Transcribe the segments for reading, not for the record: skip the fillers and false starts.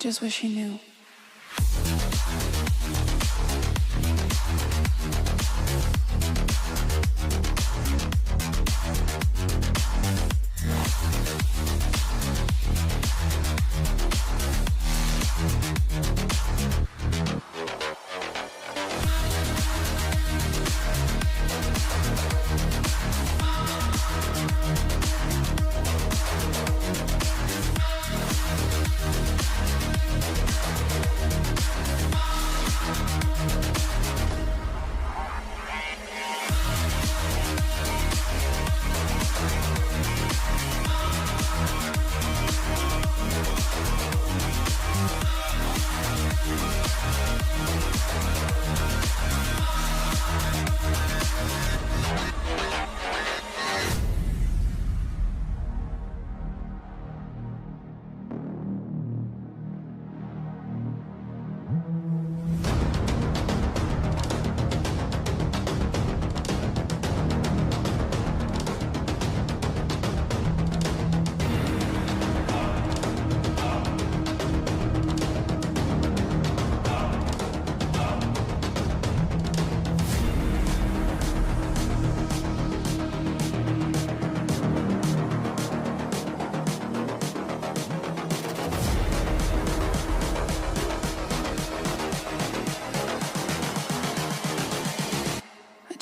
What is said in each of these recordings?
just wish he knew.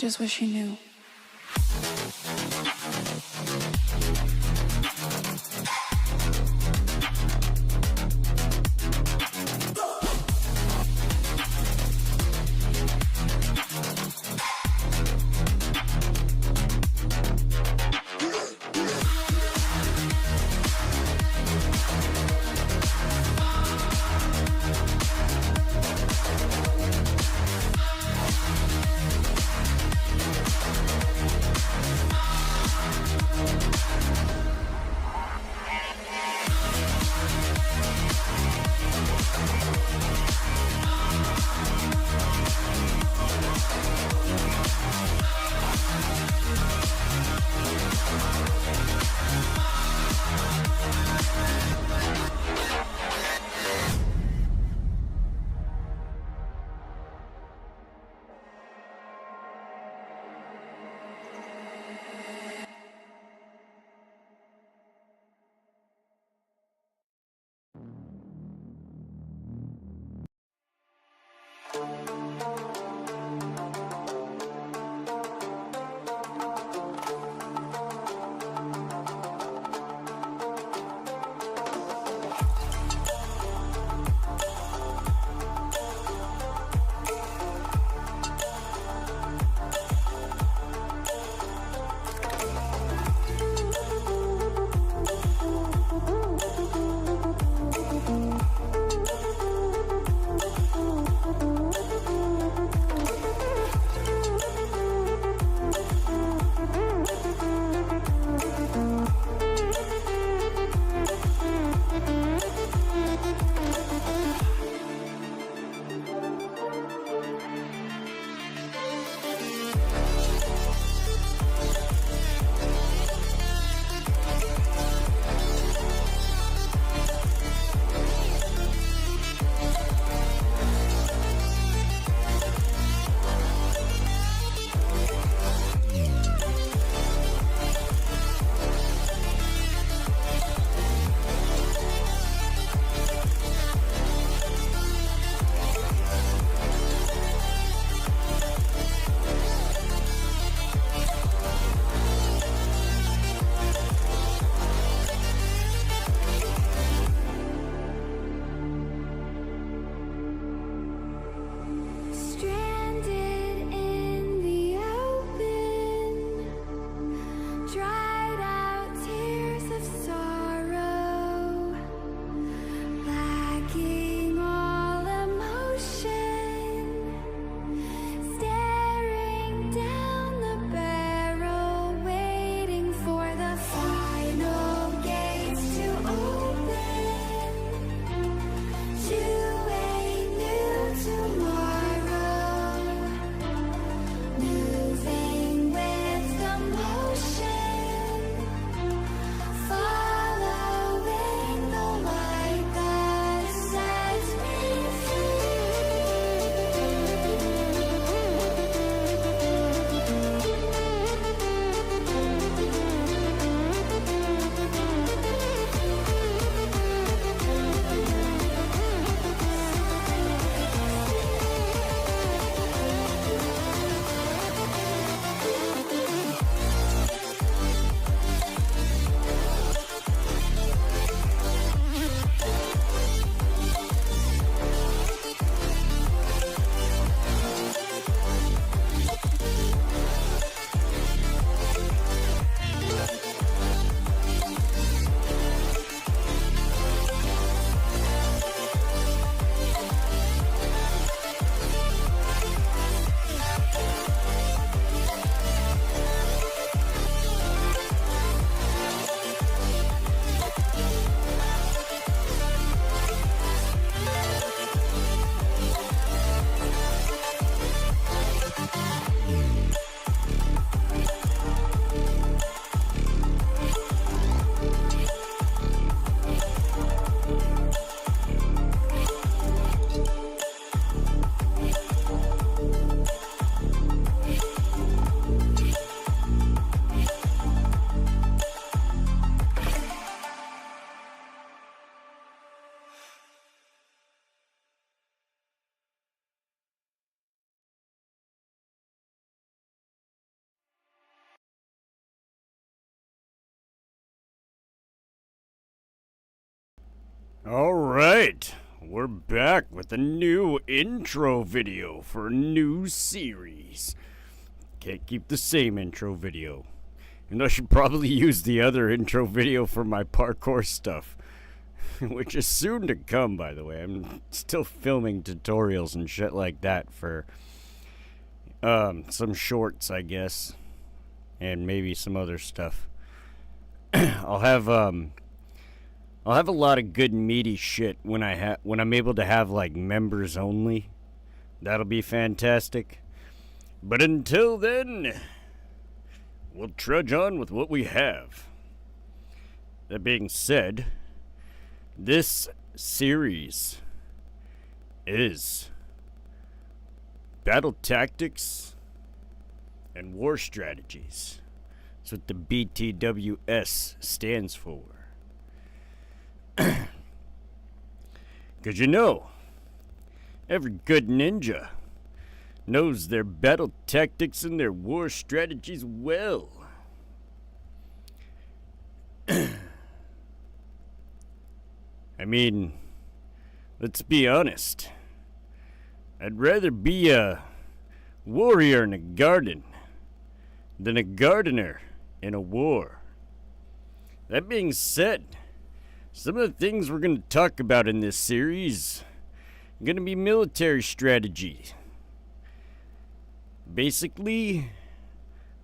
Just wish he knew. Alright, we're back with a new intro video for a new series. Can't keep the same intro video. And I should probably use the other intro video for my parkour stuff. Which is soon to come, by the way. I'm still filming tutorials and shit like that for some shorts, I guess. And maybe some other stuff. I'll have a lot of good meaty shit when I'm able to have like members only. That'll be fantastic. But until then, we'll trudge on with what we have. That being said, this series is battle tactics and war strategies. That's what the BTWS stands for. Because you know, every good ninja knows their battle tactics and their war strategies well. I mean, let's be honest. I'd rather be a warrior in a garden than a gardener in a war. That being said, some of the things we're going to talk about in this series are going to be military strategy. Basically,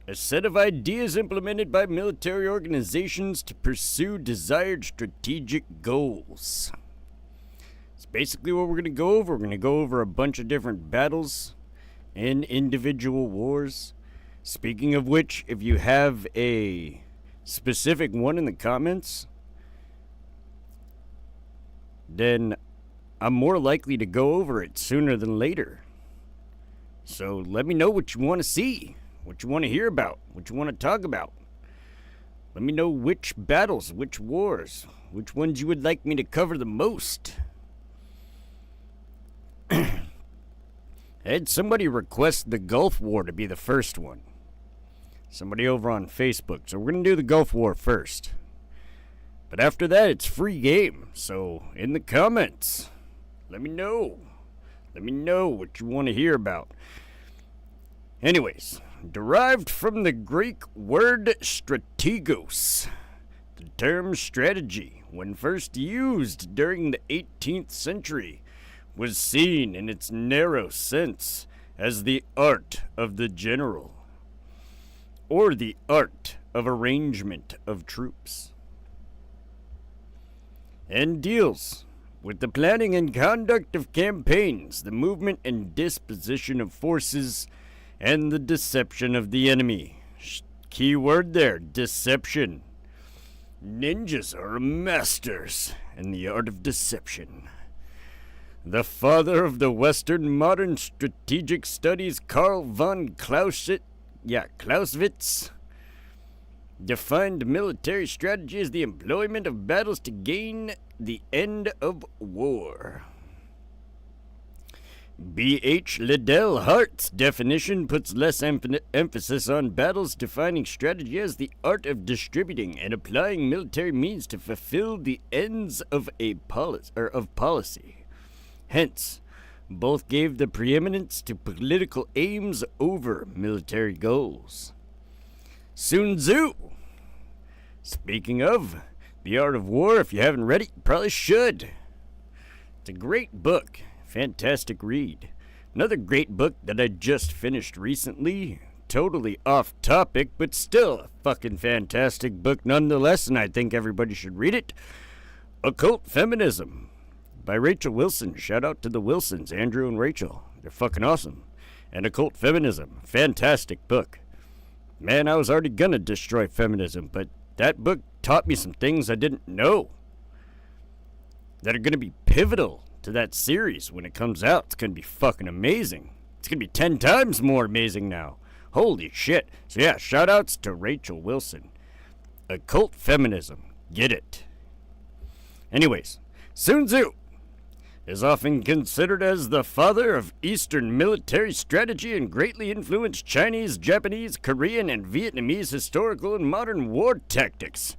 a set of ideas implemented by military organizations to pursue desired strategic goals. It's basically what we're going to go over. We're going to go over a bunch of different battles and individual wars. Speaking of which, if you have a specific one in the comments, then I'm more likely to go over it sooner than later. So let me know what you want to see, what you want to hear about, what you want to talk about. Let me know which battles, which wars, which ones you would like me to cover the most. I had somebody request the Gulf War to be the first one. Somebody over on Facebook. So we're going to do the Gulf War first. But after that, it's free game. So in the comments, let me know. Let me know what you want to hear about. Anyways, derived from the Greek word strategos, the term strategy, when first used during the 18th century, was seen in its narrow sense as the art of the general, or the art of arrangement of troops, and deals with the planning and conduct of campaigns, the movement and disposition of forces, and the deception of the enemy. Key word there, deception. Ninjas are masters in the art of deception. The father of the Western modern strategic studies, Karl von Clausewitz, defined military strategy as the employment of battles to gain the end of war. B.H. Liddell Hart's definition puts less emphasis on battles, defining strategy as the art of distributing and applying military means to fulfill the ends of policy. Hence, both gave the preeminence to political aims over military goals. Sun Tzu. Speaking of The Art of War, if you haven't read it, you probably should. It's a great book. Fantastic read. Another great book that I just finished recently. Totally off topic, but still a fucking fantastic book nonetheless, and I think everybody should read it. Occult Feminism by Rachel Wilson. Shout out to the Wilsons, Andrew and Rachel. They're fucking awesome. And Occult Feminism. Fantastic book. Man, I was already gonna destroy feminism, but that book taught me some things I didn't know that are gonna be pivotal to that series when it comes out. It's gonna be fucking amazing. It's gonna be 10 times more amazing now. Holy shit. So yeah, shout outs to Rachel Wilson. Occult Feminism. Get it. Anyways, Sun Tzu is often considered as the father of Eastern military strategy and greatly influenced Chinese, Japanese, Korean, and Vietnamese historical and modern war tactics.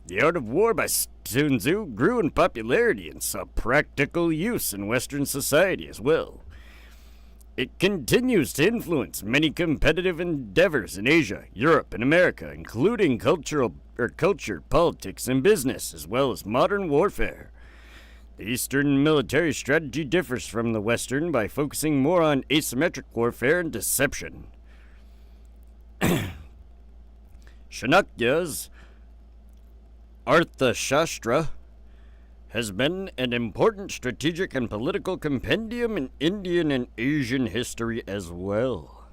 The Art of War by Sun Tzu grew in popularity and saw practical use in Western society as well. It continues to influence many competitive endeavors in Asia, Europe, and America, including culture, politics, and business, as well as modern warfare. The Eastern military strategy differs from the Western by focusing more on asymmetric warfare and deception. Chanakya's Arthashastra has been an important strategic and political compendium in Indian and Asian history as well.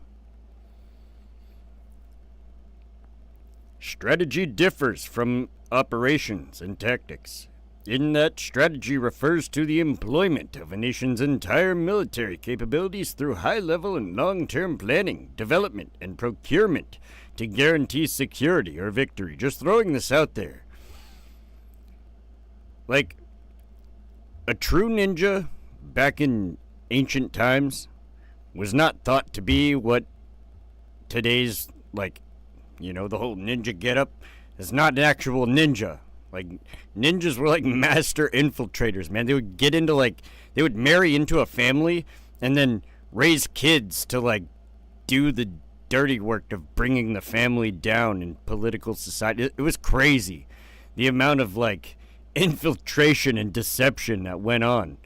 Strategy differs from operations and tactics, in that strategy refers to the employment of a nation's entire military capabilities through high-level and long-term planning, development, and procurement to guarantee security or victory. Just throwing this out there. Like, a true ninja back in ancient times was not thought to be what today's, the whole ninja getup is not an actual ninja. Like, ninjas were like master infiltrators, man. They would get into, they would marry into a family and then raise kids to, do the dirty work of bringing the family down in political society. It was crazy. The amount of, infiltration and deception that went on.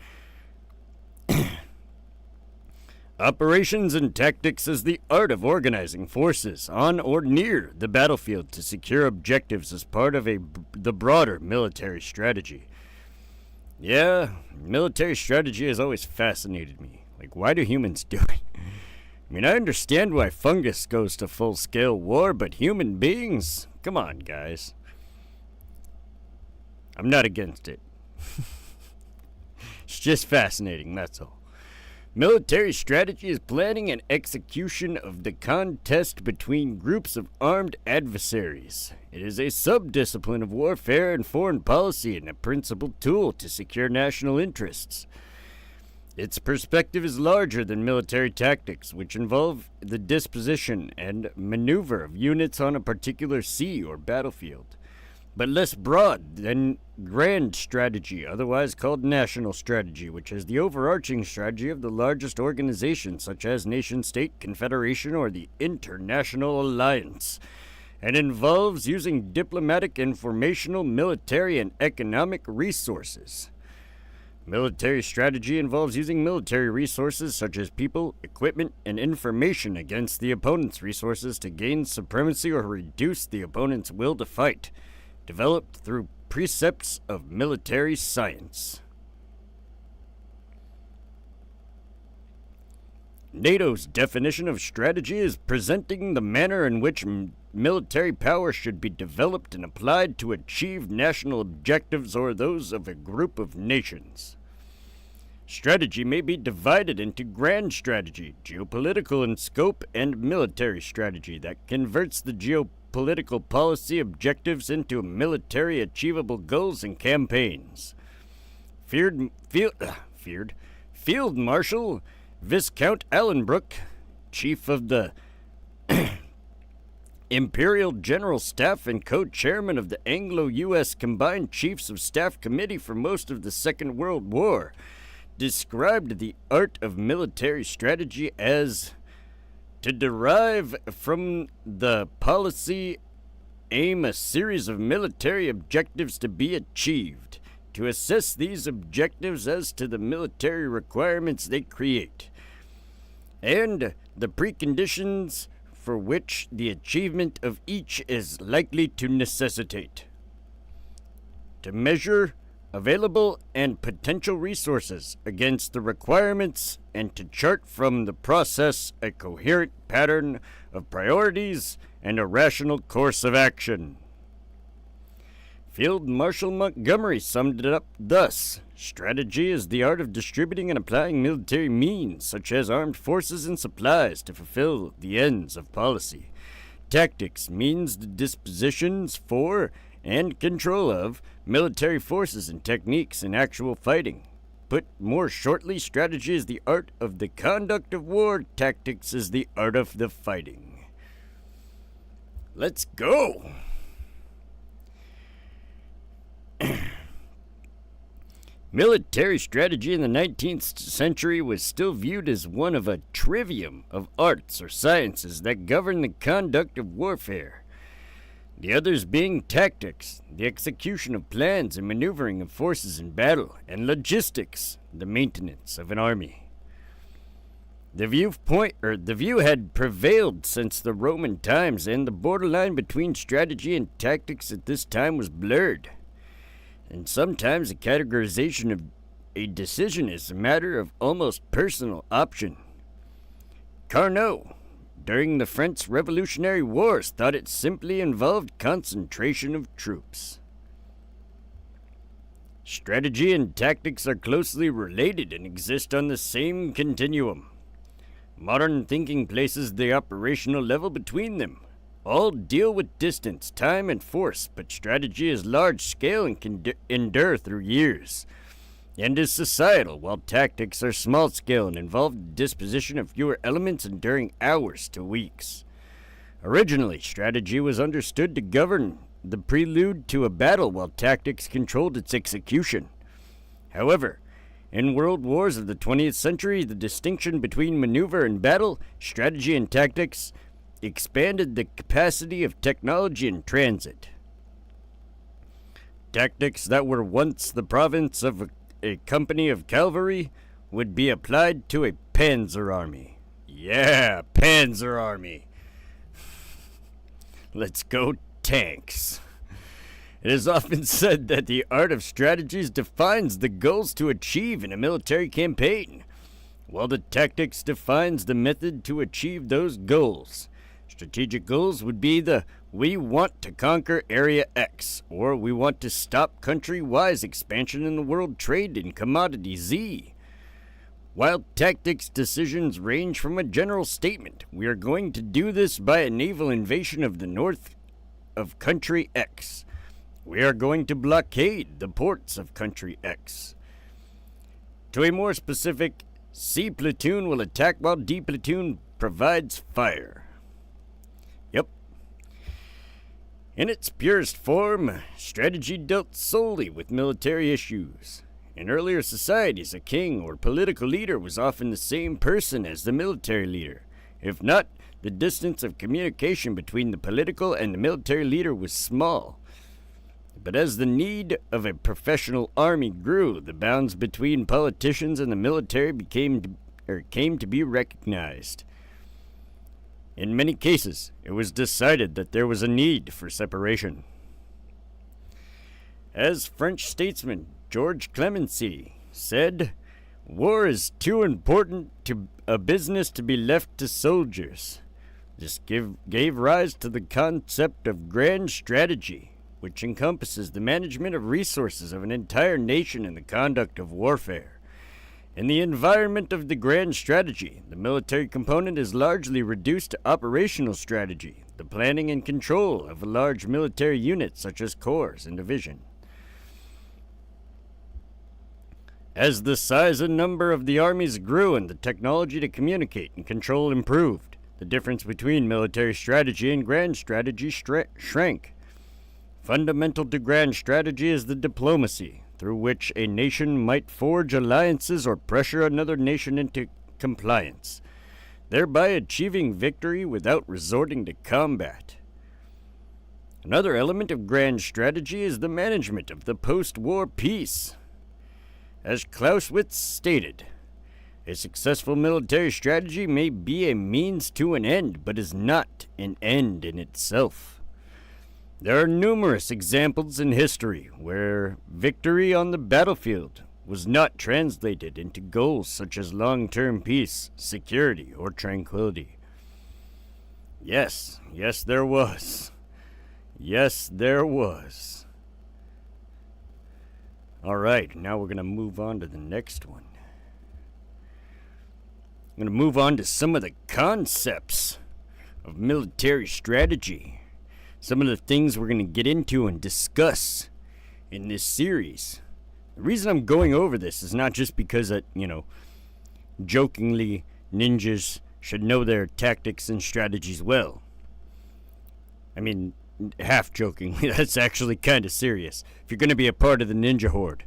Operations and tactics is the art of organizing forces on or near the battlefield to secure objectives as part of the broader military strategy. Yeah, military strategy has always fascinated me. Why do humans do it? I mean, I understand why fungus goes to full-scale war, but human beings? Come on, guys. I'm not against it. It's just fascinating, that's all. Military strategy is planning and execution of the contest between groups of armed adversaries. It is a sub-discipline of warfare and foreign policy and a principal tool to secure national interests. Its perspective is larger than military tactics, which involve the disposition and maneuver of units on a particular sea or battlefield, but less broad than grand strategy, otherwise called national strategy, which is the overarching strategy of the largest organization, such as nation-state, confederation, or the international alliance, and involves using diplomatic, informational, military, and economic resources. Military strategy involves using military resources such as people, equipment, and information against the opponent's resources to gain supremacy or reduce the opponent's will to fight, developed through precepts of military science. NATO's definition of strategy is presenting the manner in which military power should be developed and applied to achieve national objectives or those of a group of nations. Strategy may be divided into grand strategy, geopolitical in scope, and military strategy that converts the geopolitical policy objectives into military achievable goals and campaigns. Field Marshal Viscount Allenbrook, Chief of the Imperial General Staff and co-chairman of the Anglo-U.S. Combined Chiefs of Staff Committee for most of the Second World War, described the art of military strategy as to derive from the policy aim a series of military objectives to be achieved, to assess these objectives as to the military requirements they create, and the preconditions for which the achievement of each is likely to necessitate. To measure available and potential resources against the requirements and to chart from the process a coherent pattern of priorities and a rational course of action. Field Marshal Montgomery summed it up thus: strategy is the art of distributing and applying military means, such as armed forces and supplies, to fulfill the ends of policy. Tactics means the dispositions for and control of military forces and techniques in actual fighting. Put more shortly, strategy is the art of the conduct of war. Tactics is the art of the fighting. Let's go! Military strategy in the 19th century was still viewed as one of a trivium of arts or sciences that govern the conduct of warfare. The others being tactics, the execution of plans and maneuvering of forces in battle, and logistics, the maintenance of an army. The view had prevailed since the Roman times, and the borderline between strategy and tactics at this time was blurred. And sometimes the categorization of a decision is a matter of almost personal option. Carnot, during the French Revolutionary Wars, thought it simply involved concentration of troops. Strategy and tactics are closely related and exist on the same continuum. Modern thinking places the operational level between them. All deal with distance, time, and force, but strategy is large-scale and can endure through years, and is societal, while tactics are small-scale and involve the disposition of fewer elements enduring hours to weeks. Originally, strategy was understood to govern the prelude to a battle, while tactics controlled its execution. However, in world wars of the 20th century, the distinction between maneuver and battle, strategy and tactics, expanded the capacity of technology in transit. Tactics that were once the province of a company of cavalry would be applied to a panzer army. Yeah, panzer army. Let's go tanks. It is often said that the art of strategies defines the goals to achieve in a military campaign, while the tactics defines the method to achieve those goals. Strategic goals would be we want to conquer Area X, or we want to stop country Y's expansion in the world trade in commodity Z. While tactics decisions range from a general statement, we are going to do this by a naval invasion of the north of country X. We are going to blockade the ports of country X. To a more specific, C platoon will attack while D platoon provides fire. Yep. In its purest form, strategy dealt solely with military issues. In earlier societies, a king or political leader was often the same person as the military leader. If not, the distance of communication between the political and the military leader was small. But as the need of a professional army grew, the bounds between politicians and the military came to be recognized. In many cases, it was decided that there was a need for separation. As French statesman George Clemenceau said, "War is too important to a business to be left to soldiers." This gave rise to the concept of grand strategy, which encompasses the management of resources of an entire nation in the conduct of warfare. In the environment of the grand strategy, the military component is largely reduced to operational strategy, the planning and control of a large military unit such as corps and division. As the size and number of the armies grew and the technology to communicate and control improved, the difference between military strategy and grand strategy shrank. Fundamental to grand strategy is the diplomacy, through which a nation might forge alliances or pressure another nation into compliance, thereby achieving victory without resorting to combat. Another element of grand strategy is the management of the post-war peace. As Clausewitz stated, a successful military strategy may be a means to an end, but is not an end in itself. There are numerous examples in history where victory on the battlefield was not translated into goals such as long-term peace, security, or tranquility. Yes, there was. Yes, there was. All right, now we're going to move on to the next one. I'm going to move on to some of the concepts of military strategy. Some of the things we're going to get into and discuss in this series. The reason I'm going over this is not just because jokingly, ninjas should know their tactics and strategies well. I mean, half jokingly, that's actually kind of serious. If you're going to be a part of the ninja horde,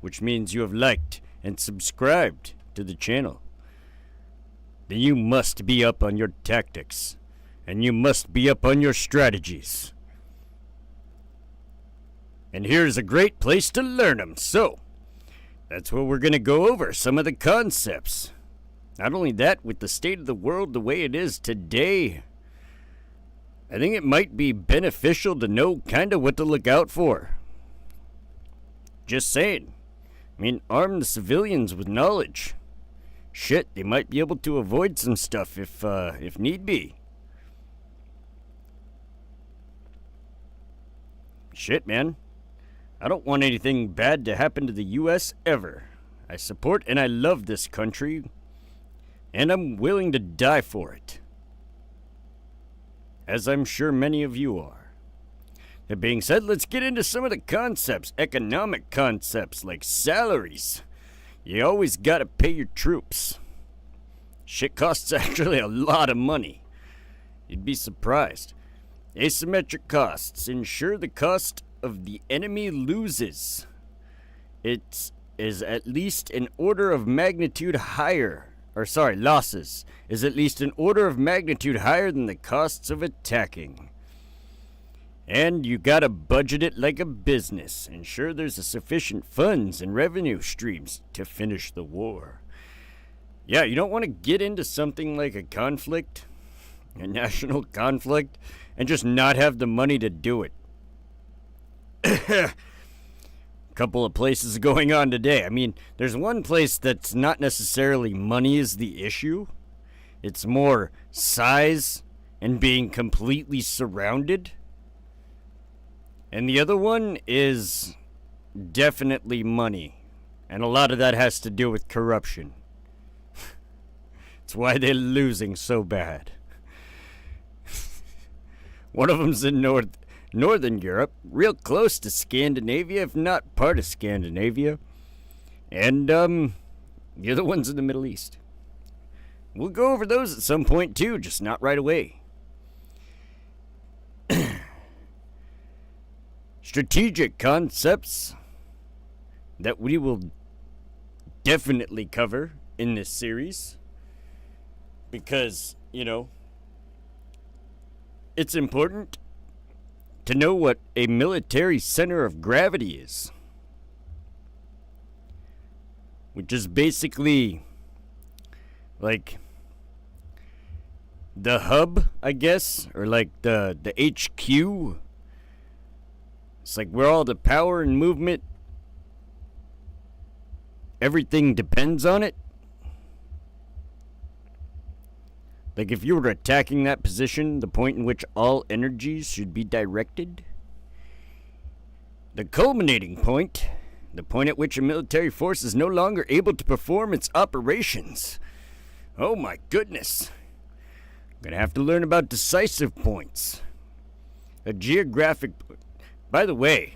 which means you have liked and subscribed to the channel, then you must be up on your tactics, and you must be up on your strategies. And here's a great place to learn them. So, that's what we're going to go over, some of the concepts. Not only that, with the state of the world the way it is today, I think it might be beneficial to know kind of what to look out for. Just saying. I mean, arm the civilians with knowledge. Shit, they might be able to avoid some stuff if need be. Shit, man. I don't want anything bad to happen to the U.S. ever. I support and I love this country, and I'm willing to die for it. As I'm sure many of you are. That being said, let's get into some of the concepts, economic concepts like salaries. You always gotta pay your troops. Shit costs actually a lot of money. You'd be surprised. Asymmetric costs ensure the cost of the enemy loses. It is at least an order of magnitude higher. Losses is at least an order of magnitude higher than the costs of attacking. And you gotta budget it like a business. Ensure there's a sufficient funds and revenue streams to finish the war. Yeah, you don't want to get into something like a conflict, a national conflict, and just not have the money to do it. Couple of places going on today. I mean, there's one place that's not necessarily money is the issue. It's more size and being completely surrounded. And the other one is definitely money. And a lot of that has to do with corruption. It's why they're losing so bad. One of them's in Northern Europe, real close to Scandinavia, if not part of Scandinavia. And, the other one's in the Middle East. We'll go over those at some point, too, just not right away. Strategic concepts that we will definitely cover in this series. Because, it's important to know what a military center of gravity is, which is basically like the hub, I guess, or like the HQ. It's like where all the power and movement, everything depends on it. Like if you were attacking that position, the point in which all energies should be directed. The culminating point, the point at which a military force is no longer able to perform its operations. Oh my goodness. I'm gonna have to learn about decisive points. A geographic... By the way,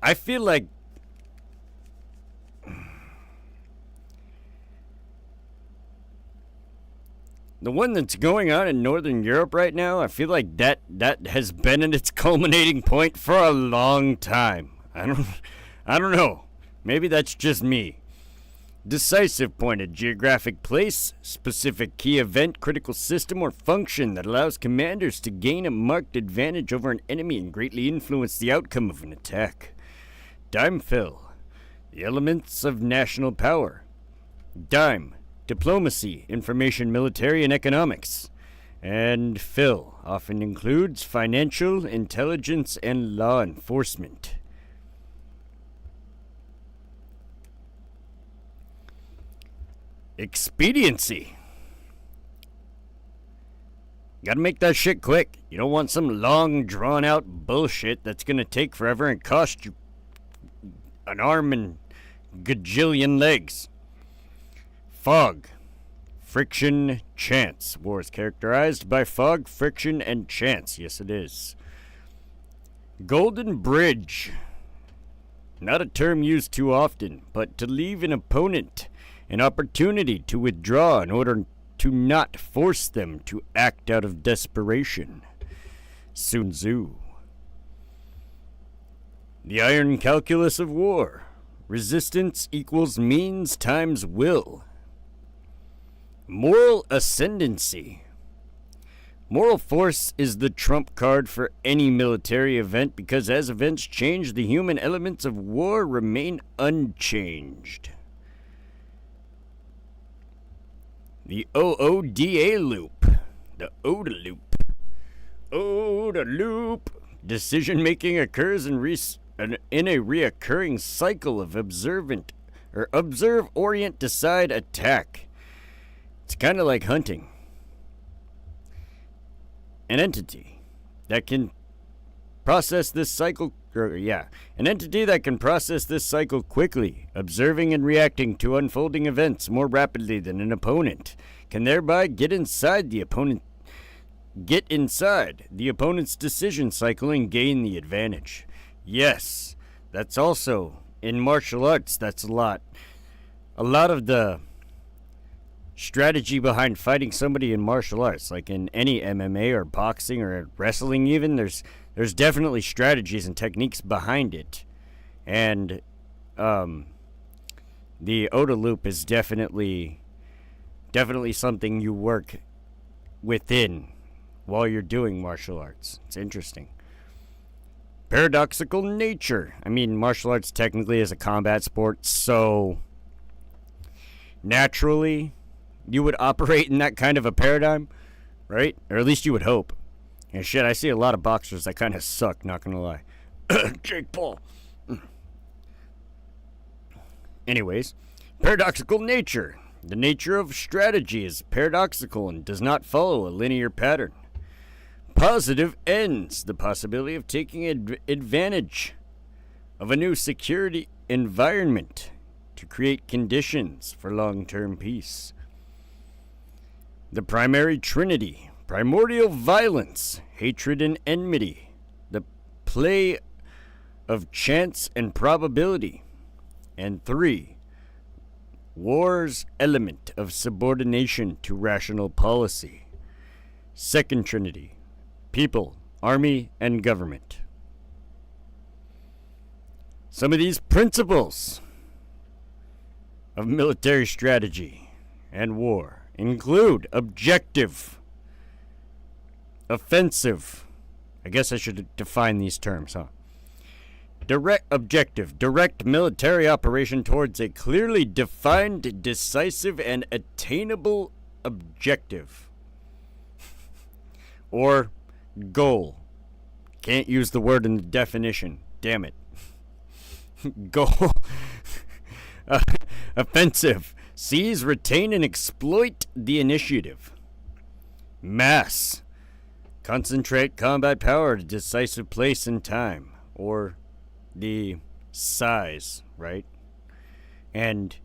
I feel like the one that's going on in Northern Europe right now, I feel like that has been at its culminating point for a long time. I don't know. Maybe that's just me. Decisive point, a geographic place, specific key event, critical system, or function that allows commanders to gain a marked advantage over an enemy and greatly influence the outcome of an attack. Dime fill, the elements of national power. Dime, diplomacy, information, military, and economics. And fill often includes financial, intelligence, and law enforcement. Expediency. Gotta make that shit quick. You don't want some long, drawn-out bullshit that's gonna take forever and cost you an arm and gajillion legs. Fog. Friction, chance. War is characterized by fog, friction, and chance. Yes, it is. Golden Bridge. Not a term used too often, but to leave an opponent an opportunity to withdraw in order to not force them to act out of desperation. Sun Tzu. The iron calculus of war. Resistance equals means times will. Moral ascendancy. Moral force is the trump card for any military event because as events change, the human elements of war remain unchanged. The OODA loop. The OODA loop. OODA loop. Decision making occurs in a reoccurring cycle of observe, orient, decide, attack. It's kind of like hunting. An entity that can process this cycle quickly, observing and reacting to unfolding events more rapidly than an opponent, can thereby get inside the opponent's decision cycle and gain the advantage. Yes, that's also in martial arts. That's a lot of the strategy behind fighting somebody in martial arts, like in any MMA or boxing or wrestling even, there's definitely strategies and techniques behind it. And the OODA loop is definitely something you work within while you're doing martial arts. It's interesting. Paradoxical nature. I mean, martial arts technically is a combat sport, so naturally you would operate in that kind of a paradigm, right? Or at least you would hope. And shit, I see a lot of boxers that kind of suck, not gonna lie. Jake Paul. Anyways, paradoxical nature. The nature of strategy is paradoxical and does not follow a linear pattern. Positive ends. The possibility of taking advantage of a new security environment to create conditions for long-term peace. The primary trinity, primordial violence, hatred and enmity, the play of chance and probability, and 3, war's element of subordination to rational policy. Second trinity, people, army, and government. Some of these principles of military strategy and war include objective, offensive. I guess I should define these terms, huh? Direct military operation towards a clearly defined, decisive, and attainable objective. Or goal. Can't use the word in the definition. Damn it. Goal. Offensive. Seize, retain, and exploit the initiative. Mass. Concentrate combat power to decisive place and time. Or the size, right? And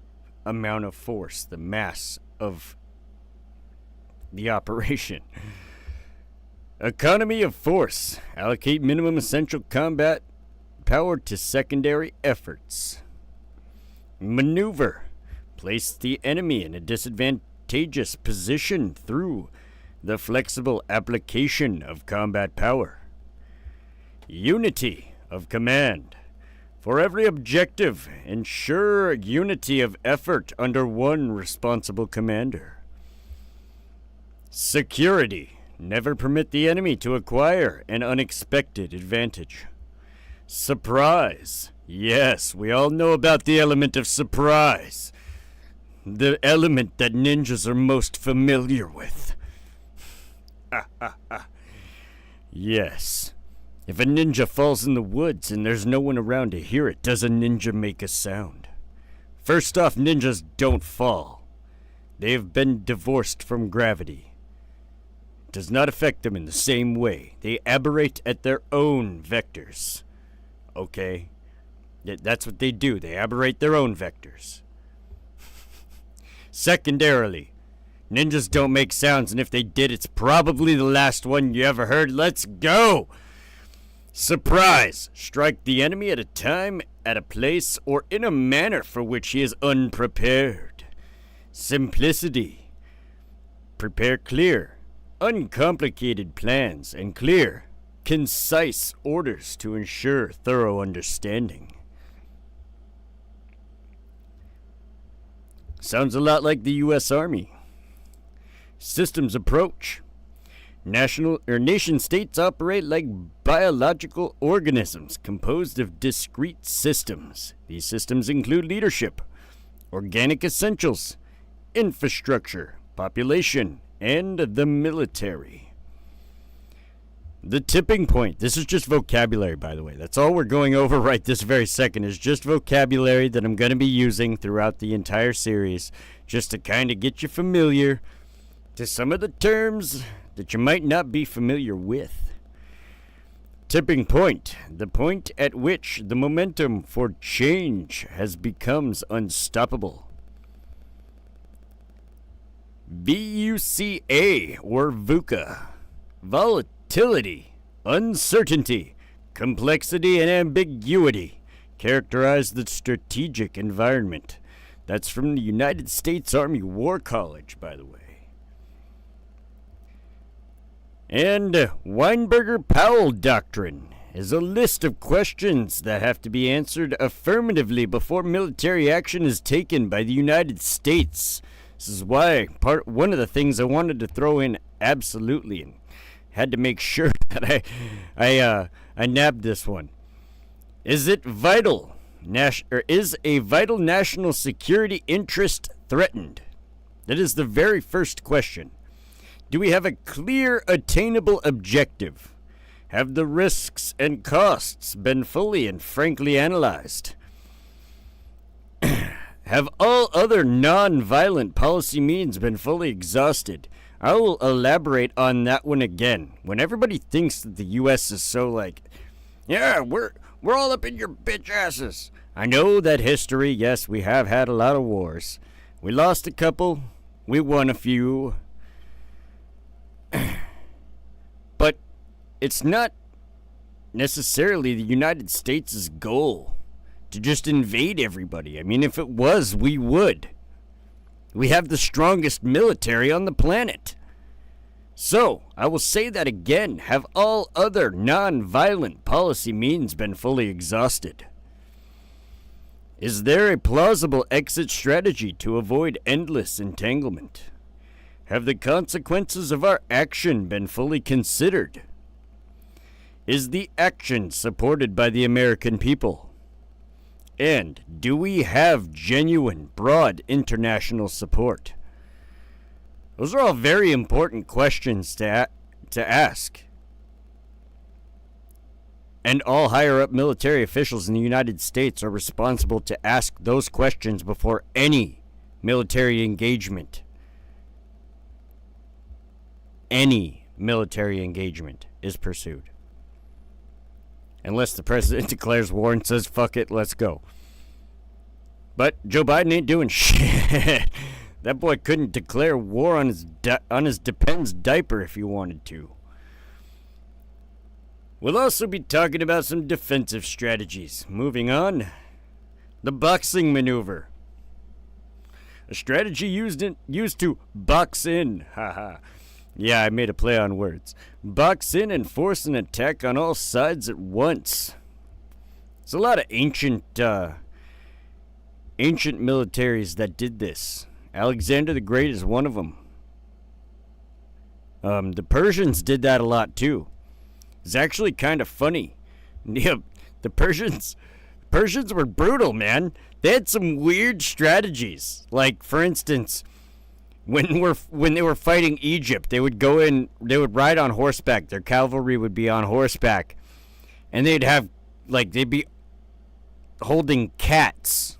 amount of force. The mass of the operation. Economy of force. Allocate minimum essential combat power to secondary efforts. Maneuver. Place the enemy in a disadvantageous position through the flexible application of combat power. Unity of command. For every objective, ensure unity of effort under one responsible commander. Security. Never permit the enemy to acquire an unexpected advantage. Surprise. Yes, we all know about the element of surprise. The element that ninjas are most familiar with. Yes. If a ninja falls in the woods and there's no one around to hear it, does a ninja make a sound? First off, ninjas don't fall. They have been divorced from gravity. It does not affect them in the same way. They aberrate at their own vectors. Okay? That's what they do. They aberrate their own vectors. Secondarily, ninjas don't make sounds, and if they did, it's probably the last one you ever heard. Let's go! Surprise! Strike the enemy at a time, at a place, or in a manner for which he is unprepared. Simplicity. Prepare clear, uncomplicated plans and clear, concise orders to ensure thorough understanding. Sounds a lot like the U.S. Army. Systems approach. Nation states operate like biological organisms composed of discrete systems. These systems include leadership, organic essentials, infrastructure, population, and the military. The tipping point. This is just vocabulary, by the way. That's all we're going over right this very second is just vocabulary that I'm going to be using throughout the entire series, just to kind of get you familiar to some of the terms that you might not be familiar with. Tipping point. The point at which the momentum for change becomes unstoppable. VUCA or VUCA. Volatility, uncertainty, complexity, and ambiguity characterize the strategic environment. That's from the United States Army War College, by the way. And Weinberger-Powell Doctrine is a list of questions that have to be answered affirmatively before military action is taken by the United States. This is why one of the things I wanted to throw in absolutely and had to make sure that I nabbed this one. Is it vital? Is a vital national security interest threatened? That is the very first question. Do we have a clear, attainable objective? Have the risks and costs been fully and frankly analyzed? Have all other non-violent policy means been fully exhausted? I will elaborate on that one again. When everybody thinks that the U.S. is so like, yeah, we're all up in your bitch asses. I know that history, yes, we have had a lot of wars. We lost a couple, we won a few. But it's not necessarily the United States' goal to just invade everybody. I mean, if it was, we would. We have the strongest military on the planet. So, I will say that again. Have all other non-violent policy means been fully exhausted? Is there a plausible exit strategy to avoid endless entanglement? Have the consequences of our action been fully considered? Is the action supported by the American people? And do we have genuine, broad international support? Those are all very important questions to ask. And all higher-up military officials in the United States are responsible to ask those questions before any military engagement. Any military engagement is pursued. Unless the president declares war and says, fuck it, let's go. But Joe Biden ain't doing shit. That boy couldn't declare war on his Depends diaper if he wanted to. We'll also be talking about some defensive strategies. Moving on. The boxing maneuver. A strategy used to box in. Haha. Yeah, I made a play on words. Box in and force an attack on all sides at once. There's a lot of ancient militaries that did this. Alexander the Great is one of them. The Persians did that a lot too. It's actually kind of funny. Yeah, the Persians were brutal, man. They had some weird strategies. Like, for instance, when they were fighting Egypt, they would ride on horseback. Their cavalry would be on horseback, and they'd be holding cats.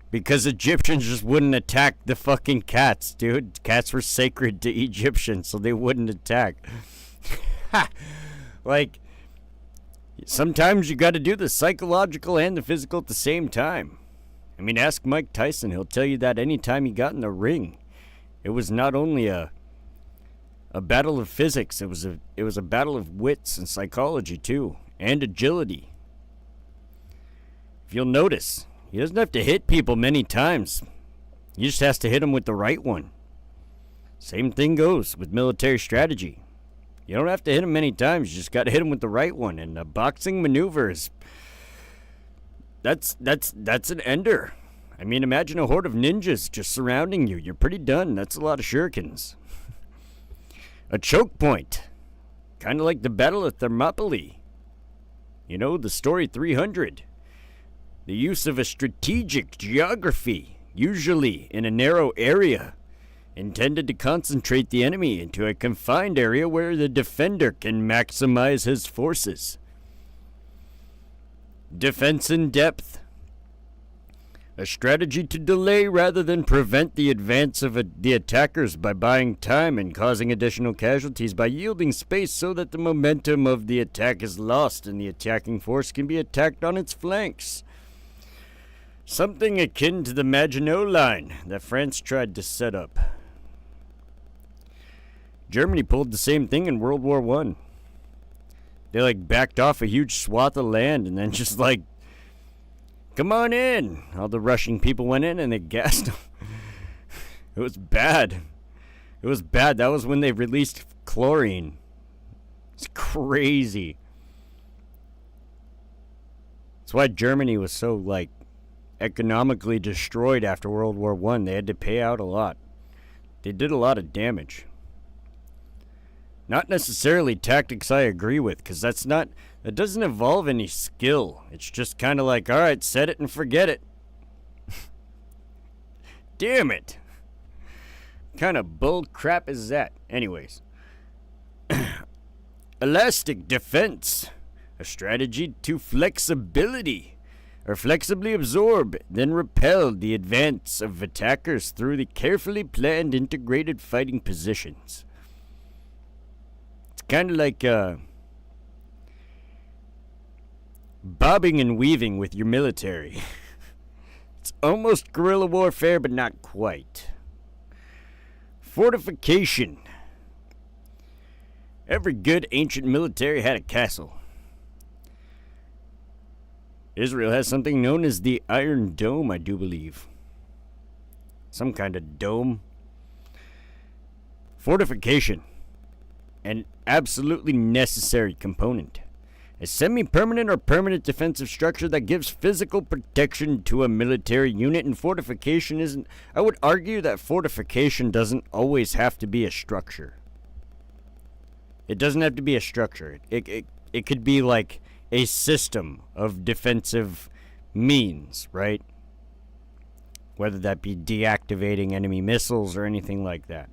Because Egyptians just wouldn't attack the fucking cats, dude. Cats were sacred to Egyptians, so they wouldn't attack. Like, sometimes you gotta do the psychological and the physical at the same time. I mean, ask Mike Tyson. He'll tell you that anytime he got in the ring, it was not only a battle of physics, it was a battle of wits and psychology, too. And agility. If you'll notice, he doesn't have to hit people many times. He just has to hit them with the right one. Same thing goes with military strategy. You don't have to hit them many times. You just got to hit them with the right one. And the boxing maneuvers, that's an ender. I mean, imagine a horde of ninjas just surrounding you. You're pretty done. That's a lot of shurikens. A choke point. Kind of like the Battle of Thermopylae. You know, the story 300. The use of a strategic geography, usually in a narrow area, intended to concentrate the enemy into a confined area where the defender can maximize his forces. Defense in depth. A strategy to delay rather than prevent the advance of the attackers by buying time and causing additional casualties by yielding space so that the momentum of the attack is lost and the attacking force can be attacked on its flanks. Something akin to the Maginot Line that France tried to set up. Germany pulled the same thing in World War I. They backed off a huge swath of land and then just come on in. All the Russian people went in and they gassed them. It was bad. It was bad. That was when they released chlorine. It's crazy. That's why Germany was so, economically destroyed after World War I. They had to pay out a lot. They did a lot of damage. Not necessarily tactics I agree with, because that doesn't involve any skill. It's just kind of alright, set it and forget it. Damn it. What kind of bull crap is that? Anyways. Elastic defense. A strategy to flexibility. Or flexibly absorb, then repel the advance of attackers through the carefully planned integrated fighting positions. Kind of like bobbing and weaving with your military. It's almost guerrilla warfare, but not quite. Fortification. Every good ancient military had a castle. Israel has something known as the Iron Dome, I do believe. Some kind of dome. Fortification. An absolutely necessary component. A semi-permanent or permanent defensive structure that gives physical protection to a military unit, and fortification isn't... I would argue that fortification doesn't always have to be a structure. It doesn't have to be a structure. It could be a system of defensive means, right? Whether that be deactivating enemy missiles or anything like that.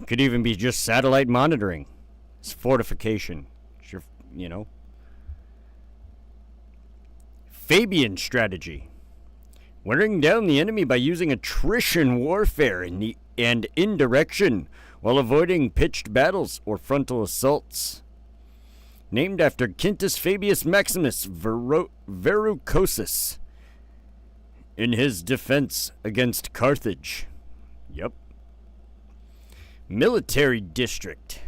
Could even be just satellite monitoring. It's fortification. It's your, Fabian strategy. Wearing down the enemy by using attrition warfare and indirection while avoiding pitched battles or frontal assaults. Named after Quintus Fabius Maximus Verrucosus in his defense against Carthage. Yep. Military district.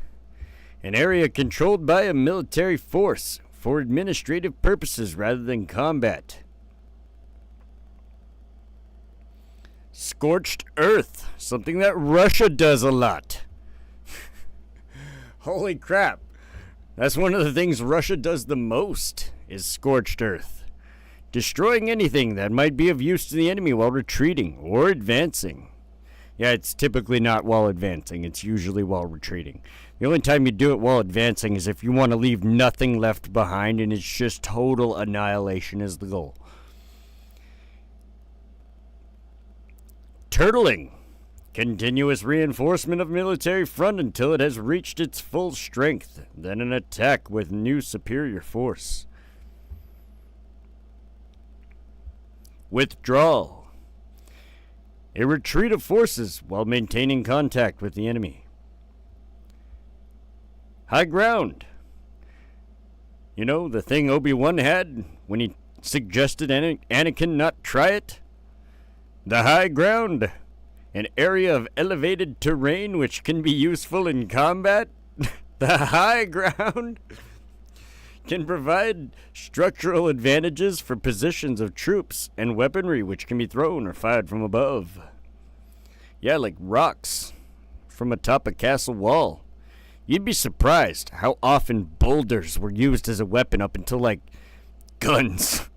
An area controlled by a military force for administrative purposes rather than combat. Scorched earth. Something that Russia does a lot. Holy crap. That's one of the things Russia does the most, is scorched earth. Destroying anything that might be of use to the enemy while retreating or advancing. Yeah, it's typically not while advancing. It's usually while retreating. The only time you do it while advancing is if you want to leave nothing left behind and it's just total annihilation is the goal. Turtling. Continuous reinforcement of military front until it has reached its full strength. Then an attack with new superior force. Withdrawal. A retreat of forces while maintaining contact with the enemy. High ground. You know, the thing Obi-Wan had when he suggested Anakin not try it? The high ground. An area of elevated terrain which can be useful in combat. The high ground can provide structural advantages for positions of troops and weaponry which can be thrown or fired from above. Yeah, like rocks from atop a castle wall. You'd be surprised how often boulders were used as a weapon up until, guns.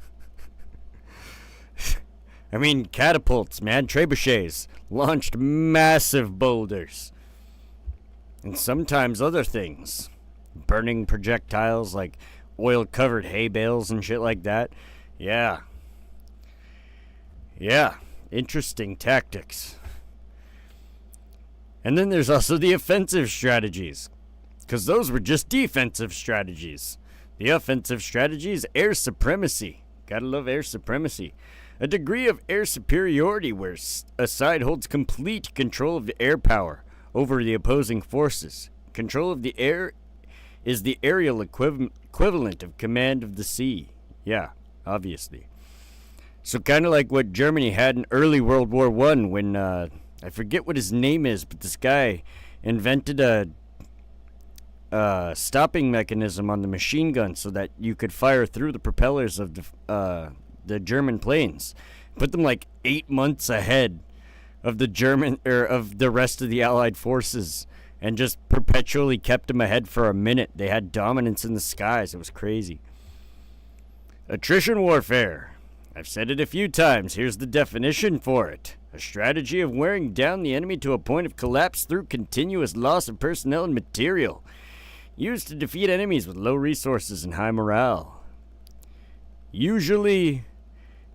I mean, catapults, man, trebuchets, launched massive boulders. And sometimes other things. Burning projectiles like oil-covered hay bales and shit like that. Yeah. Yeah, interesting tactics. And then there's also the offensive strategies, because those were just defensive strategies. The offensive strategy is air supremacy. Gotta love air supremacy. A degree of air superiority where a side holds complete control of the air power over the opposing forces. Control of the air is the aerial equivalent of command of the sea. Yeah, obviously. So kind of like what Germany had in early World War I when, I forget what his name is, but this guy invented a stopping mechanism on the machine gun so that you could fire through the propellers of the German planes. Put them like 8 months ahead of the rest of the Allied forces, and just perpetually kept them ahead for a minute. They had dominance in the skies. It was crazy. Attrition warfare. I've said it a few times. Here's the definition for it. A strategy of wearing down the enemy to a point of collapse through continuous loss of personnel and material. Used to defeat enemies with low resources and high morale. Usually,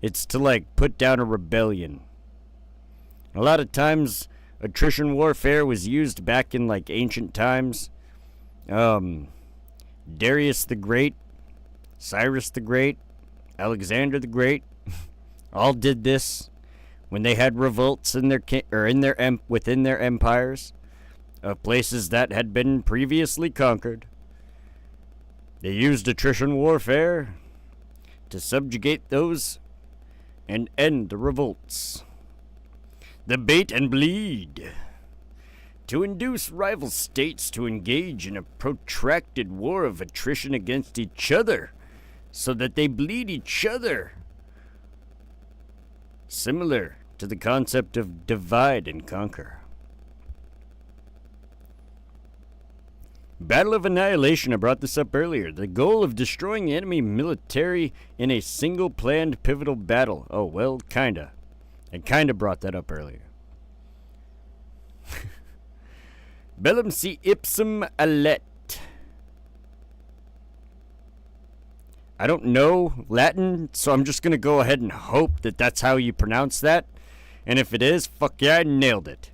it's to put down a rebellion. A lot of times, attrition warfare was used back in ancient times. Darius the Great, Cyrus the Great, Alexander the Great, all did this when they had revolts within their empires of places that had been previously conquered. They used attrition warfare to subjugate those and end the revolts. The bait and bleed. To induce rival states to engage in a protracted war of attrition against each other so that they bleed each other. Similar to the concept of divide and conquer. Battle of Annihilation, I brought this up earlier. The goal of destroying the enemy military in a single planned pivotal battle. Oh, well, kinda. I kinda brought that up earlier. Bellum si ipsum allet. I don't know Latin, so I'm just gonna go ahead and hope that that's how you pronounce that. And if it is, fuck yeah, I nailed it.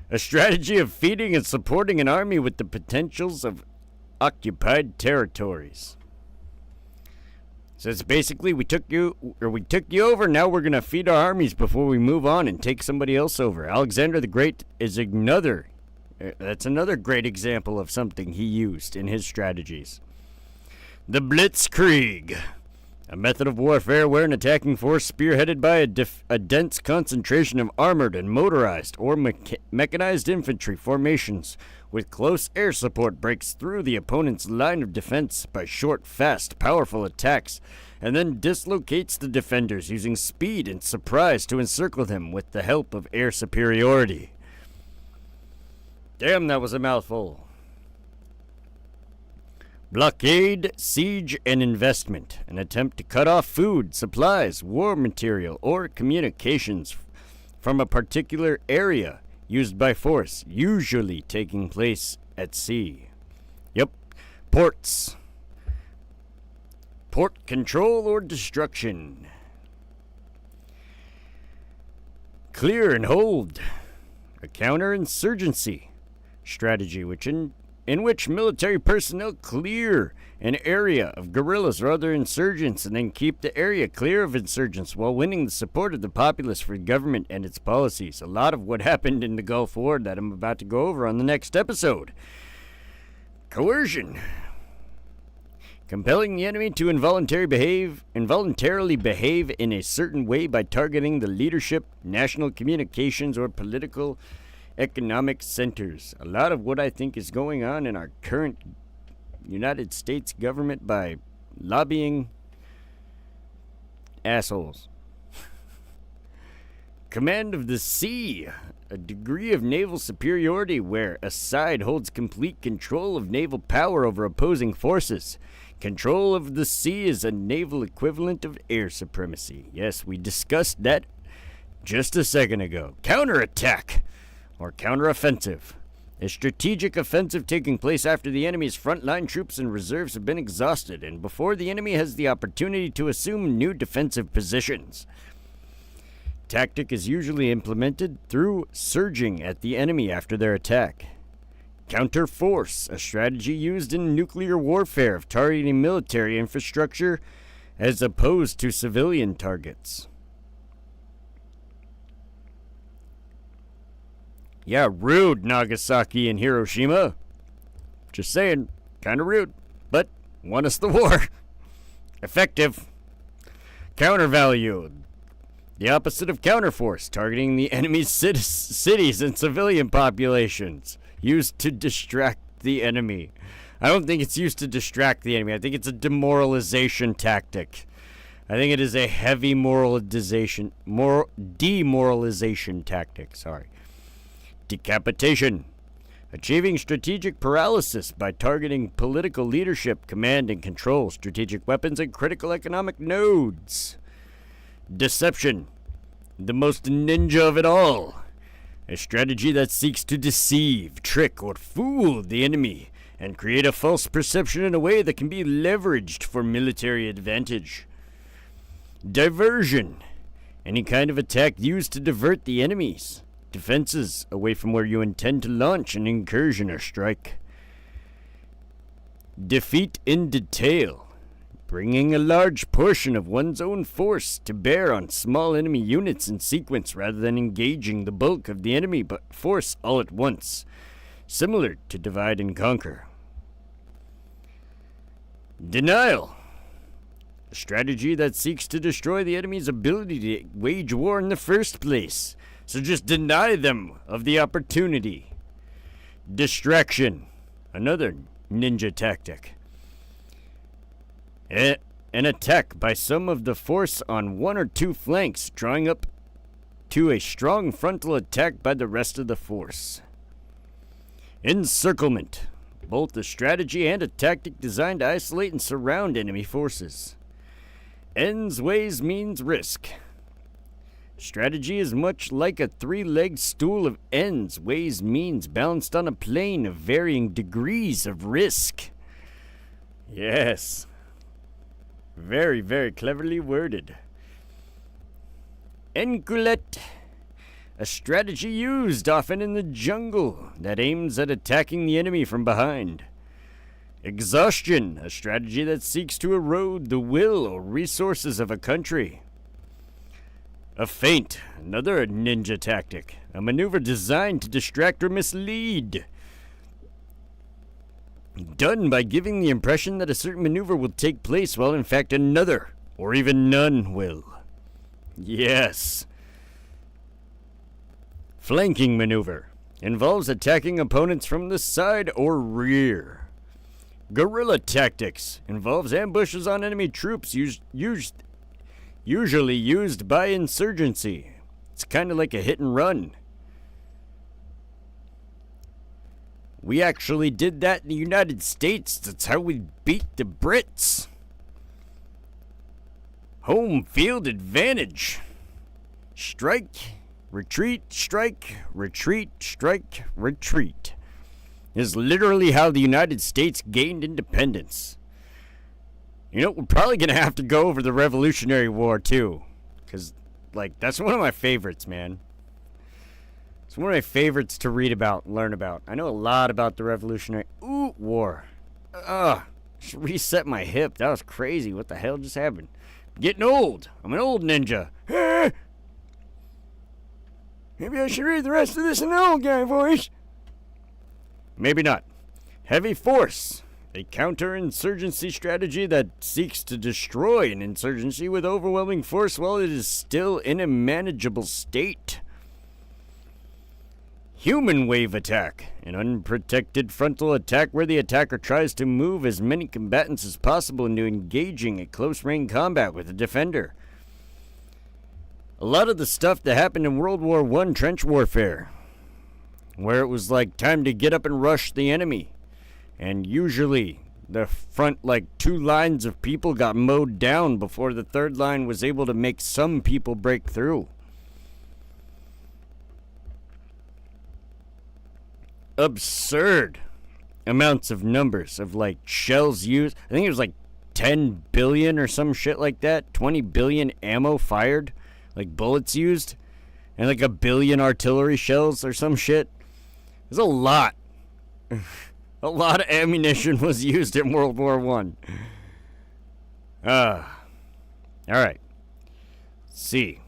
A strategy of feeding and supporting an army with the potentials of occupied territories. So it's basically we took you over, now we're gonna feed our armies before we move on and take somebody else over. Alexander the Great is that's another great example of something he used in his strategies. The Blitzkrieg. A method of warfare where an attacking force spearheaded by a dense concentration of armored and motorized or mechanized infantry formations with close air support breaks through the opponent's line of defense by short, fast, powerful attacks and then dislocates the defenders using speed and surprise to encircle them with the help of air superiority. Damn, that was a mouthful. Blockade, siege, and investment. An attempt to cut off food, supplies, war material, or communications from a particular area used by force, usually taking place at sea. Yep. Ports. Port control or destruction. Clear and hold. A counterinsurgency strategy in which military personnel clear an area of guerrillas or other insurgents and then keep the area clear of insurgents while winning the support of the populace for government and its policies. A lot of what happened in the Gulf War that I'm about to go over on the next episode. Coercion. Compelling the enemy to involuntarily behave in a certain way by targeting the leadership, national communications, or political economic centers. A lot of what I think is going on in our current United States government by lobbying assholes. Command of the sea. A degree of naval superiority where a side holds complete control of naval power over opposing forces. Control of the sea is a naval equivalent of air supremacy. Yes, we discussed that just a second ago. Counterattack, or counteroffensive. A strategic offensive taking place after the enemy's frontline troops and reserves have been exhausted and before the enemy has the opportunity to assume new defensive positions. Tactic is usually implemented through surging at the enemy after their attack. Counter-force, a strategy used in nuclear warfare of targeting military infrastructure as opposed to civilian targets. Yeah, rude, Nagasaki and Hiroshima. Just saying, kinda rude, but won us the war. Effective. Counter value. The opposite of counterforce, targeting the enemy's cities and civilian populations. Used to distract the enemy. I don't think it's used to distract the enemy. I think it's a demoralization tactic. I think it is a heavy demoralization tactic. Sorry. Decapitation. Achieving strategic paralysis by targeting political leadership, command and control, strategic weapons, and critical economic nodes. Deception. The most ninja of it all. A strategy that seeks to deceive, trick, or fool the enemy and create a false perception in a way that can be leveraged for military advantage. Diversion. Any kind of attack used to divert the enemy's defenses away from where you intend to launch an incursion or strike. Defeat in detail. Bringing a large portion of one's own force to bear on small enemy units in sequence rather than engaging the bulk of the enemy force all at once, similar to divide and conquer. Denial. A strategy that seeks to destroy the enemy's ability to wage war in the first place, so just deny them of the opportunity. Distraction. Another ninja tactic. An attack by some of the force on one or two flanks, drawing up to a strong frontal attack by the rest of the force. Encirclement. Both a strategy and a tactic designed to isolate and surround enemy forces. Ends, ways, means, risk. Strategy is much like a three-legged stool of ends, ways, means, balanced on a plane of varying degrees of risk. Yes. Very, very cleverly worded. Enculette. A strategy used often in the jungle that aims at attacking the enemy from behind. Exhaustion. A strategy that seeks to erode the will or resources of a country. A feint. Another ninja tactic. A maneuver designed to distract or mislead. Done by giving the impression that a certain maneuver will take place while in fact another, or even none, will. Yes. Flanking maneuver. Involves attacking opponents from the side or rear. Guerrilla tactics. Involves ambushes on enemy troops usually used by insurgency. It's kind of like a hit and run. We actually did that in the United States. That's how we beat the Brits. Home field advantage. Strike, retreat, strike, retreat, strike, retreat. Is literally how the United States gained independence. You know, we're probably going to have to go over the Revolutionary War too. Because, that's one of my favorites, man. It's one of my favorites to read about and learn about. I know a lot about the Revolutionary War. Just reset my hip. That was crazy. What the hell just happened? I'm getting old. I'm an old ninja. Maybe I should read the rest of this in an old guy voice. Maybe not. Heavy force. A counterinsurgency strategy that seeks to destroy an insurgency with overwhelming force while it is still in a manageable state. Human wave attack. An unprotected frontal attack where the attacker tries to move as many combatants as possible into engaging a close-range combat with the defender. A lot of the stuff that happened in World War I trench warfare, where it was time to get up and rush the enemy. And usually the front 2 lines of people got mowed down before the third line was able to make some people break through. absurd amounts of numbers of like shells used. I think it was like 10 billion or some shit like that. 20 billion ammo fired, like bullets used, and like a billion artillery shells or some shit. There's a lot. A lot of ammunition was used in World War One. All right. C.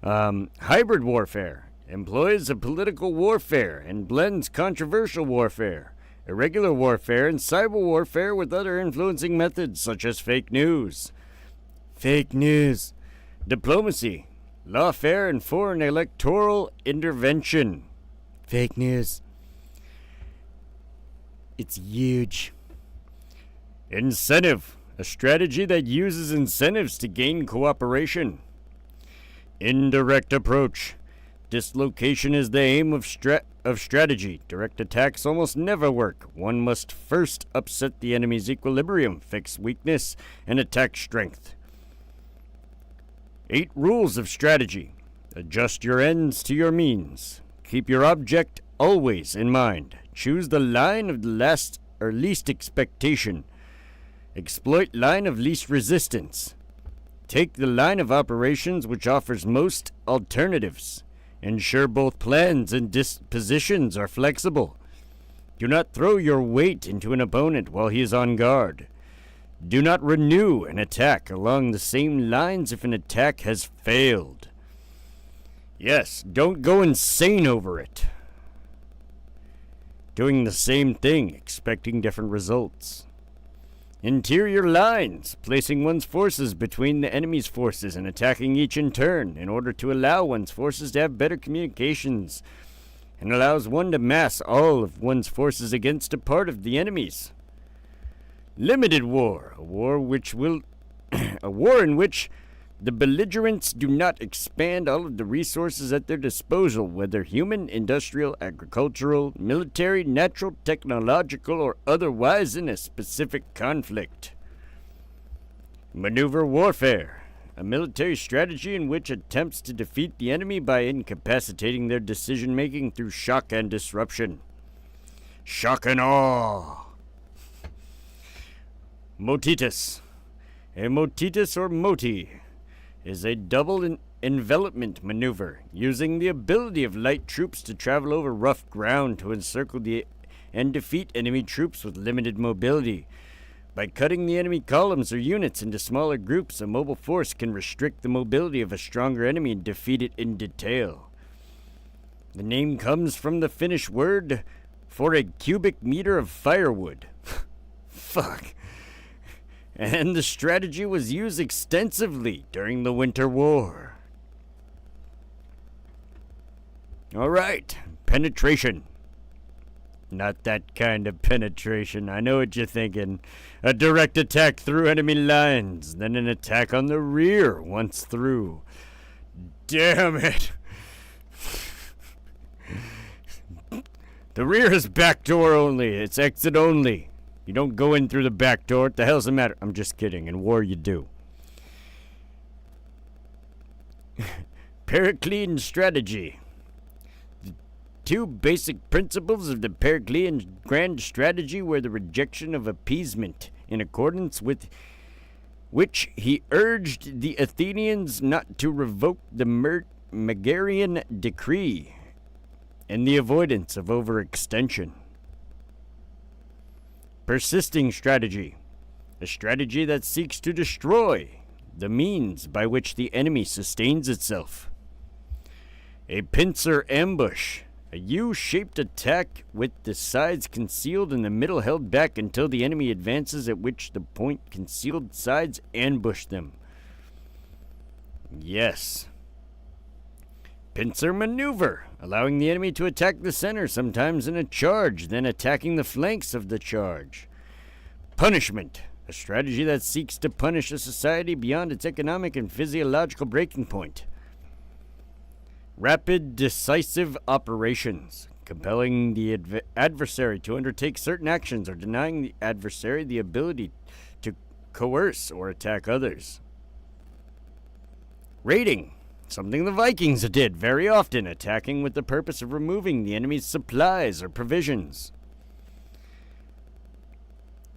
Hybrid warfare employs a political warfare and blends controversial warfare, irregular warfare, and cyber warfare with other influencing methods such as fake news. Fake news. Diplomacy, lawfare, and foreign electoral intervention. Fake news. It's huge. Incentive, a strategy that uses incentives to gain cooperation. Indirect approach. Dislocation is the aim of strategy. Direct attacks almost never work. One must first upset the enemy's equilibrium, fix weakness, and attack strength. 8 rules of strategy. Adjust your ends to your means. Keep your object always in mind. Choose the line of least expectation. Exploit line of least resistance. Take the line of operations which offers most alternatives. Ensure both plans and dispositions are flexible. Do not throw your weight into an opponent while he is on guard. Do not renew an attack along the same lines if an attack has failed. Yes, don't go insane over it. Doing the same thing, expecting different results. Interior lines, placing one's forces between the enemy's forces and attacking each in turn in order to allow one's forces to have better communications and allows one to mass all of one's forces against a part of the enemy's. Limited war, a war in which the belligerents do not expand all of the resources at their disposal, whether human, industrial, agricultural, military, natural, technological, or otherwise in a specific conflict. Maneuver warfare, a military strategy in which attempts to defeat the enemy by incapacitating their decision-making through shock and disruption. Shock and awe. Motitus. A motitus or moti is a double envelopment maneuver, using the ability of light troops to travel over rough ground to encircle and defeat enemy troops with limited mobility. By cutting the enemy columns or units into smaller groups, a mobile force can restrict the mobility of a stronger enemy and defeat it in detail. The name comes from the Finnish word for a cubic meter of firewood. Fuck. And the strategy was used extensively during the Winter War. Alright, penetration. Not that kind of penetration, I know what you're thinking. A direct attack through enemy lines, then an attack on the rear once through. Damn it! The rear is backdoor only, it's exit only. You don't go in through the back door. What the hell's the matter? I'm just kidding. In war, you do. Periclean strategy. The 2 basic principles of the Periclean grand strategy were the rejection of appeasement, in accordance with which he urged the Athenians not to revoke the Megarian decree, and the avoidance of overextension. Persisting strategy, a strategy that seeks to destroy the means by which the enemy sustains itself. A pincer ambush, a U-shaped attack with the sides concealed and the middle held back until the enemy advances, at which the point-concealed sides ambush them. Yes. Pincer maneuver, allowing the enemy to attack the center, sometimes in a charge, then attacking the flanks of the charge. Punishment, a strategy that seeks to punish a society beyond its economic and physiological breaking point. Rapid, decisive operations, compelling the adversary to undertake certain actions or denying the adversary the ability to coerce or attack others. Raiding, Something the Vikings did very often, attacking with the purpose of removing the enemy's supplies or provisions.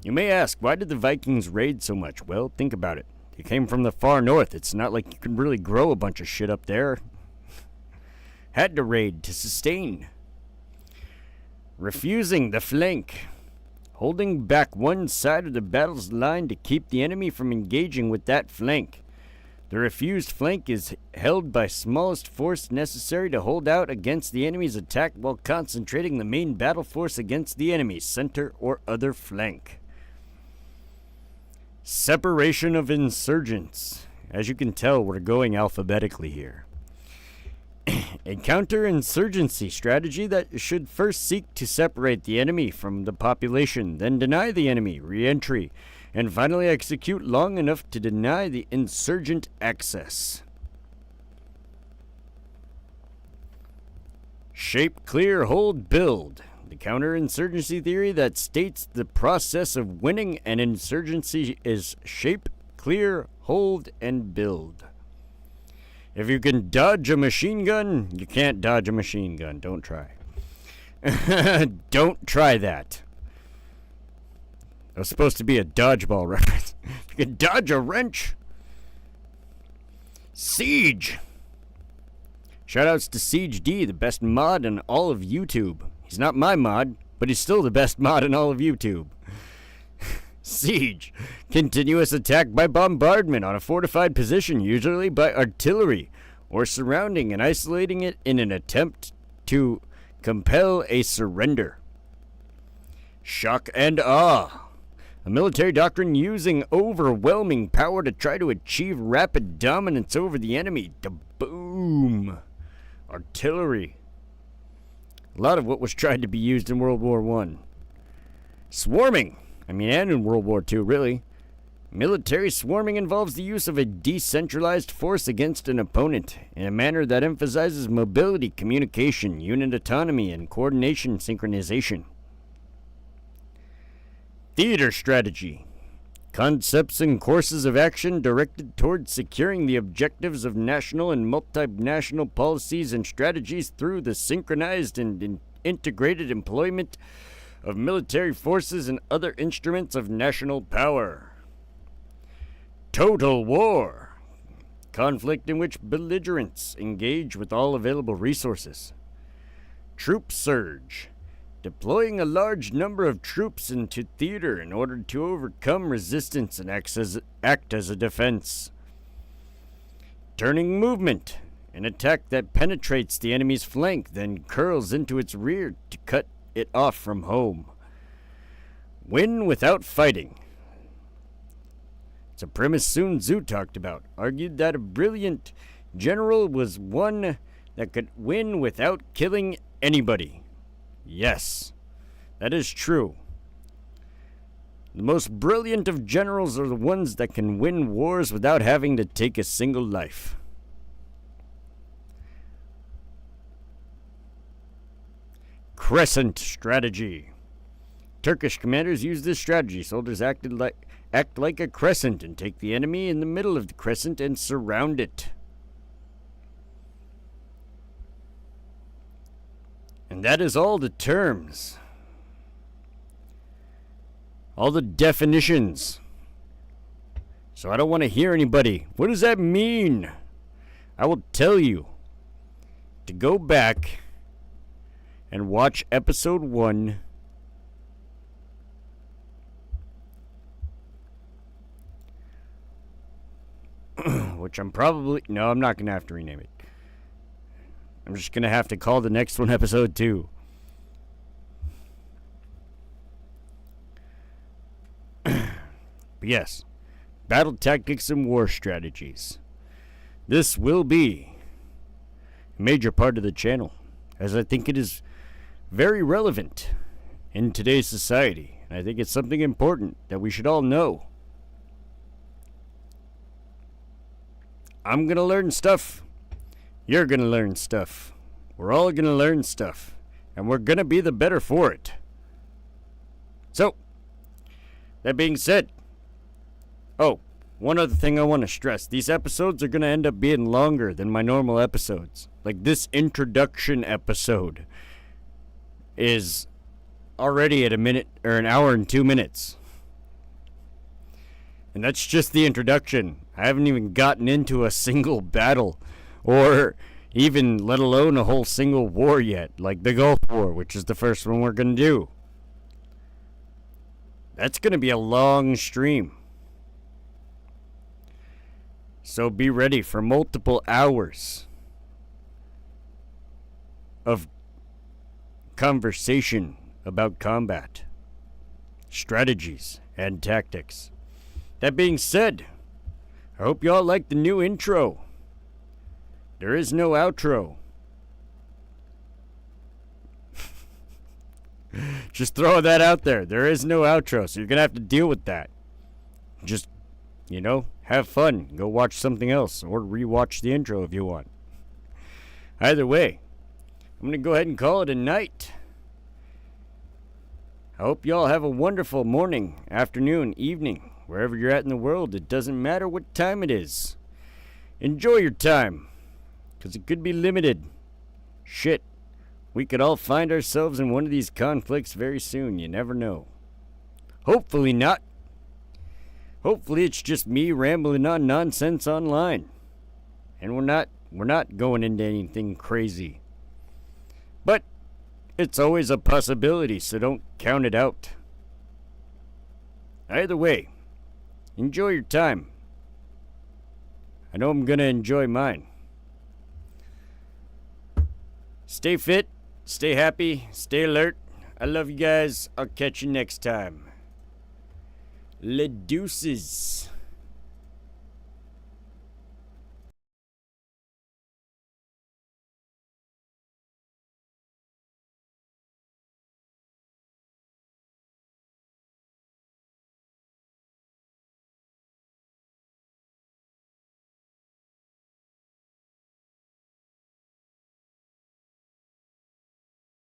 You may ask, why did the Vikings raid so much? Well, think about it. They came from the far north. It's not like you can really grow a bunch of shit up there. Had to raid to sustain. Refusing the flank. Holding back one side of the battle's line to keep the enemy from engaging with that flank. The refused flank is held by smallest force necessary to hold out against the enemy's attack while concentrating the main battle force against the enemy's center or other flank. Separation of insurgents. As you can tell, we're going alphabetically here. A counterinsurgency strategy that should first seek to separate the enemy from the population, then deny the enemy re-entry, and finally execute long enough to deny the insurgent access. Shape, clear, hold, build. The counterinsurgency theory that states the process of winning an insurgency is shape, clear, hold, and build. If you can dodge a machine gun, you can't dodge a machine gun. Don't try. Don't try that. That was supposed to be a dodgeball reference. If you can dodge a wrench. Siege. Shoutouts to Siege D, the best mod in all of YouTube. He's not my mod, but he's still the best mod in all of YouTube. Siege. Continuous attack by bombardment on a fortified position, usually by artillery, or surrounding and isolating it in an attempt to compel a surrender. Shock and awe. A military doctrine using overwhelming power to try to achieve rapid dominance over the enemy. Da-boom. Artillery. A lot of what was tried to be used in World War I. Swarming. And in World War II, really. Military swarming involves the use of a decentralized force against an opponent in a manner that emphasizes mobility, communication, unit autonomy, and coordination synchronization. Theater strategy. Concepts and courses of action directed towards securing the objectives of national and multinational policies and strategies through the synchronized and integrated employment of military forces and other instruments of national power. Total war. Conflict in which belligerents engage with all available resources. Troop surge. Deploying a large number of troops into theater in order to overcome resistance and act as a defense. Turning movement. An attack that penetrates the enemy's flank, then curls into its rear to cut it off from home. Win without fighting. It's a premise Sun Tzu talked about. Argued that a brilliant general was one that could win without killing anybody. Yes, that is true. The most brilliant of generals are the ones that can win wars without having to take a single life. Crescent strategy. Turkish commanders used this strategy. Soldiers act like a crescent and take the enemy in the middle of the crescent and surround it. And that is all the terms. All the definitions. So I don't want to hear anybody. What does that mean? I will tell you to go back and watch episode 1. Which I'm not going to have to rename it. I'm just going to have to call the next one episode 2. But yes, battle tactics and war strategies. This will be a major part of the channel, as I think it is very relevant in today's society. And I think it's something important that we should all know. I'm going to learn stuff. You're going to learn stuff. We're all going to learn stuff. And we're going to be the better for it. So, that being said, one other thing I want to stress. These episodes are going to end up being longer than my normal episodes. Like, this introduction episode is already at a minute or an hour and 2 minutes. And that's just the introduction. I haven't even gotten into a single battle or even let alone a whole single war yet, like the Gulf War, which is the first one we're going to do. That's going to be a long stream. So be ready for multiple hours of conversation about combat, strategies, and tactics. That being said, I hope y'all like the new intro. There is no outro. Just throw that out there. There is no outro, so you're going to have to deal with that. Just, have fun. Go watch something else or rewatch the intro if you want. Either way, I'm going to go ahead and call it a night. I hope y'all have a wonderful morning, afternoon, evening, wherever you're at in the world. It doesn't matter what time it is. Enjoy your time, because it could be limited. Shit, we could all find ourselves in one of these conflicts very soon. You never know. Hopefully not. Hopefully it's just me rambling on nonsense online. And we're not going into anything crazy. But it's always a possibility, so don't count it out. Either way, enjoy your time. I know I'm gonna enjoy mine. Stay fit, stay happy, stay alert. I love you guys. I'll catch you next time. Le deuces.